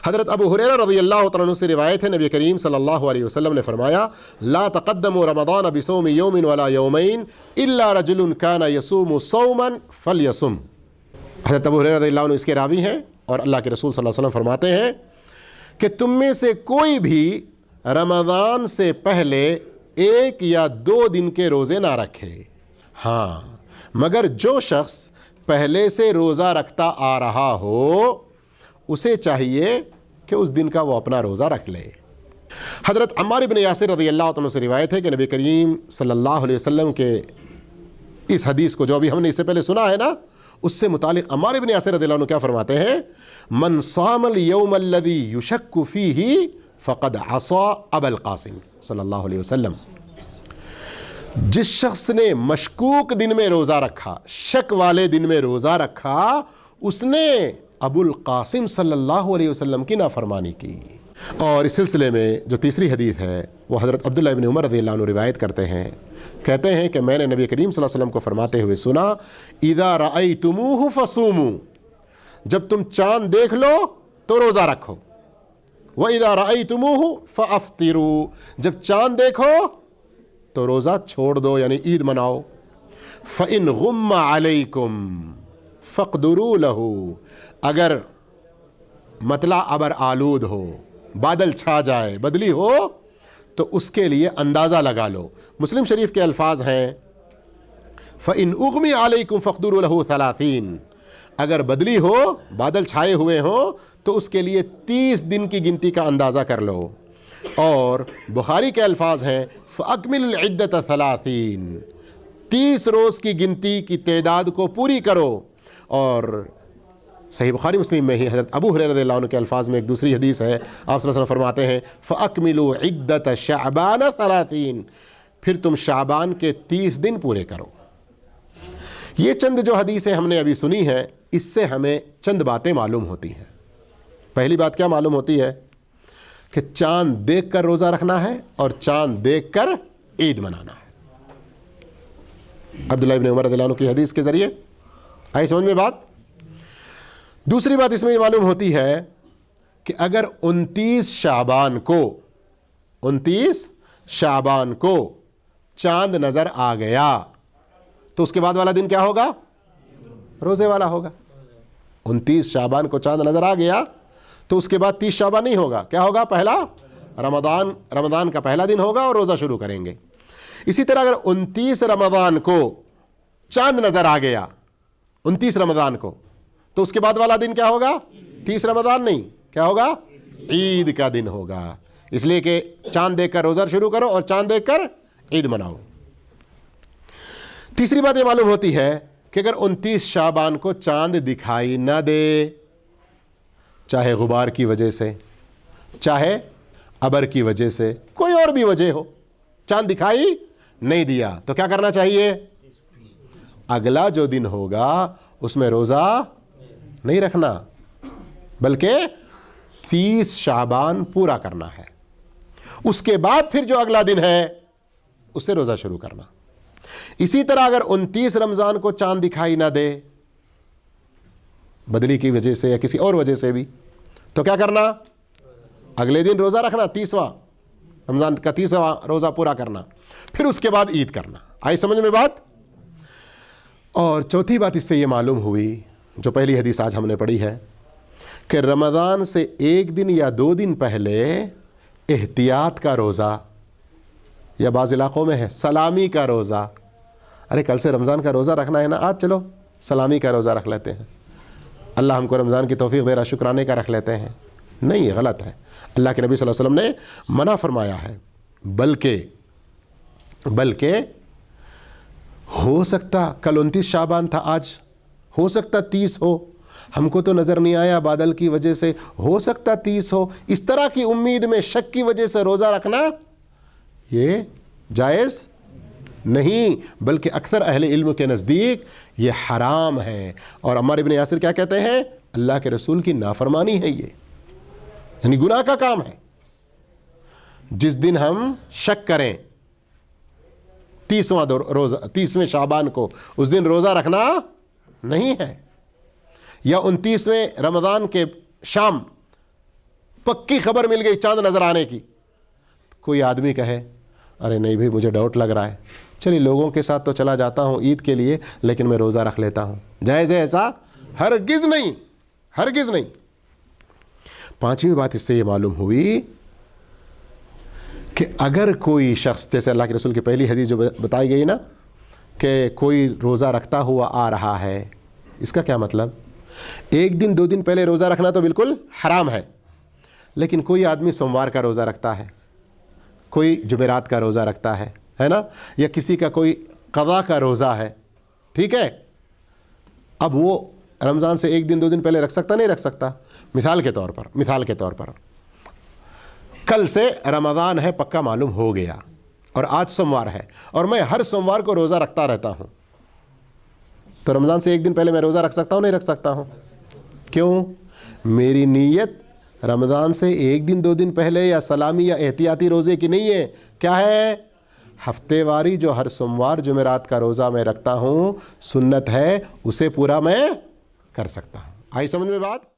حضرت ابو ہریرہ رضی اللہ تعالیٰ عنہ سے روایت ہے، نبی کریم صلی اللہ علیہ وسلم نے فرمایا لا تقدموا رمضان بصوم یوم ولا یومین الا رجل کان یصوم صوما فلیصم۔ حضرت ابو ہریرہ رضی اللہ عنہ اس کے راوی ہیں، اور اللہ کے رسول صلی اللہ علیہ وسلم فرماتے ہیں کہ تم میں سے کوئی بھی رمضان سے پہلے 1 یا 2 دن کے روزے نہ رکھے، ہاں مگر جو شخص پہلے سے روزہ رکھتا آ رہا ہو اسے چاہیے کہ اس دن کا وہ اپنا روزہ رکھ لے۔ حضرت عمار بن یاسر رضی اللہ عنہ سے روایت ہے کہ نبی کریم صلی اللہ علیہ وسلم کے اس حدیث کو جو ابھی ہم نے اس سے پہلے سنا ہے نا، اس سے متعلق عمار بن یاسر رضی اللہ عنہ کیا فرماتے ہیں؟ من صام اليوم الذي يشك فيه فقد عصى ابا القاسم صلی اللہ علیہ وسلم۔ جس شخص نے مشکوک دن میں روزہ رکھا، شک والے دن میں روزہ رکھا، اس نے ابو القاسم صلی اللہ علیہ وسلم کی نافرمانی کی۔ اور اس سلسلے میں جو تیسری حدیث ہے وہ حضرت عبداللہ ابن عمر رضی اللہ عنہ روایت کرتے ہیں، کہتے ہیں کہ میں نے نبی کریم صلی اللہ علیہ وسلم کو فرماتے ہوئے سنا اذا رأیتموہ فصوموا، جب تم چاند دیکھ لو تو روزہ رکھو، وَإِذَا رَأَيْتُمُوهُ فَأَفْطِرُوا، جب چاند دیکھو تو روزہ چھوڑ دو یعنی عید مناؤ۔ فَإِنْ غُمَّ عَلَيْكُمْ فَاقْدُرُوا لَهُ، اگر مطلع ابر آلود ہو، بادل چھا جائے، بدلی ہو تو اس کے لیے اندازہ لگا لو۔ مسلم شریف کے الفاظ ہیں فَإِنْ أُغْمِيَ عَلَيْكُمْ فَاقْدُرُوا لَهُ 30، اگر بدلی ہو، بادل چھائے ہوئے ہوں تو اس کے لیے 30 دن کی گنتی کا اندازہ کر لو۔ اور بخاری کے الفاظ ہیں فَأَكْمِلُوا الْعِدَّةَ 30، 30 روز کی گنتی کی تعداد کو پوری کرو۔ اور صحیح بخاری مسلم میں ہی حضرت ابو ہریرہ رضی اللہ عنہ کے الفاظ میں ایک دوسری حدیث ہے، آپ صلی اللہ علیہ وسلم فرماتے ہیں فَأَكْمِلُوا عِدَّةَ شَعْبَانَ 30، پھر تم شعبان کے 30 دن پورے کرو۔ یہ چند جو حدیثیں ہم نے ابھی سنی ہیں، اس سے ہمیں چند باتیں معلوم ہوتی ہیں۔ پہلی بات کیا معلوم ہوتی ہے؟ کہ چاند دیکھ کر روزہ رکھنا ہے اور چاند دیکھ کر عید منانا ہے۔ عبداللہ ابن عمر رضی اللہ عنہ کی حدیث کے ذریعے آئی سمجھ میں بات۔ دوسری بات اس میں یہ معلوم ہوتی ہے کہ اگر 29 شعبان کو چاند نظر آ گیا تو اس کے بعد والا دن کیا ہوگا؟ روزے والا ہوگا۔ 29 شعبان کو چاند نظر آ گیا تو اس کے بعد 30 شعبان نہیں ہوگا، کیا ہوگا؟ پہلا رمضان کا پہلا دن ہوگا اور روزہ شروع کریں گے۔ اسی طرح اگر 29 رمضان کو چاند نظر آ گیا 29 رمضان کو تو اس کے بعد والا دن کیا ہوگا؟ 30 رمضان نہیں، کیا ہوگا؟ عید کا دن ہوگا۔ اس لیے کہ چاند دیکھ کر روزہ شروع کرو اور چاند دیکھ کر عید مناؤ۔ تیسری بات یہ معلوم ہوتی ہے کہ اگر 29 شعبان کو چاند دکھائی نہ دے، چاہے غبار کی وجہ سے، چاہے ابر کی وجہ سے، کوئی اور بھی وجہ ہو، چاند دکھائی نہیں دیا تو کیا کرنا چاہیے؟ اگلا جو دن ہوگا اس میں روزہ نہیں رکھنا بلکہ 30 شعبان پورا کرنا ہے۔ اس کے بعد پھر جو اگلا دن ہے اس سے روزہ شروع کرنا۔ اسی طرح اگر 29 رمضان کو چاند دکھائی نہ دے بدلی کی وجہ سے یا کسی اور وجہ سے بھی، تو کیا کرنا؟ اگلے دن روزہ رکھنا، 30واں رمضان کا 30واں روزہ پورا کرنا، پھر اس کے بعد عید کرنا۔ آئی سمجھ میں بات؟ اور چوتھی بات اس سے یہ معلوم ہوئی جو پہلی حدیث آج ہم نے پڑھی ہے کہ رمضان سے 1 دن یا 2 دن پہلے احتیاط کا روزہ، یا بعض علاقوں میں ہے سلامی کا روزہ، ارے کل سے رمضان کا روزہ رکھنا ہے نا، آج چلو سلامی کا روزہ رکھ لیتے ہیں، اللہ ہم کو رمضان کی توفیق دے رہا، شکرانے کا رکھ لیتے ہیں۔ نہیں، یہ غلط ہے۔ اللہ کے نبی صلی اللہ علیہ وسلم نے منع فرمایا ہے، بلکہ ہو سکتا کل 29 شعبان تھا، آج ہو سکتا 30 ہو، ہم کو تو نظر نہیں آیا بادل کی وجہ سے، ہو سکتا 30 ہو، اس طرح کی امید میں شک کی وجہ سے روزہ رکھنا یہ جائز نہیں، بلکہ اکثر اہل علم کے نزدیک یہ حرام ہے۔ اور عمار ابن یاسر کیا کہتے ہیں؟ اللہ کے رسول کی نافرمانی ہے، یہ یعنی گناہ کا کام ہے۔ جس دن ہم شک کریں 30ویں شعبان کو، اس دن روزہ رکھنا نہیں ہے، یا 29ویں رمضان کے شام پکی خبر مل گئی چاند نظر آنے کی. کوئی آدمی کہے ارے نہیں بھائی مجھے ڈاؤٹ لگ رہا ہے, چلیے لوگوں کے ساتھ تو چلا جاتا ہوں عید کے لیے, لیکن میں روزہ رکھ لیتا ہوں. جائز ہے ایسا؟ ہرگز نہیں, ہرگز نہیں. پانچویں بات اس سے یہ معلوم ہوئی کہ اگر کوئی شخص, جیسے اللہ کے رسول کی پہلی حدیث جو بتائی گئی نا کہ کوئی روزہ رکھتا ہوا آ رہا ہے, اس کا کیا مطلب؟ ایک دن دو دن پہلے روزہ رکھنا تو بالکل حرام ہے, لیکن کوئی آدمی سوموار کا روزہ رکھتا ہے, کوئی جمعرات کا روزہ رکھتا ہے نا, یا کسی کا کوئی قضا کا روزہ ہے, ٹھیک ہے, اب وہ رمضان سے ایک دن دو دن پہلے رکھ سکتا نہیں رکھ سکتا؟ مثال کے طور پر کل سے رمضان ہے پکا معلوم ہو گیا اور آج سوموار ہے اور میں ہر سوموار کو روزہ رکھتا رہتا ہوں, تو رمضان سے ایک دن پہلے میں روزہ رکھ سکتا ہوں نہیں رکھ سکتا ہوں؟ کیوں؟ میری نیت رمضان سے ایک دن دو دن پہلے یا سلامی یا احتیاطی روزے کی نہیں ہے. کیا ہے؟ ہفتے واری جو ہر سوموار جمعرات کا روزہ میں رکھتا ہوں, سنت ہے, اسے پورا میں کر سکتا ہوں. آئی سمجھ میں بات؟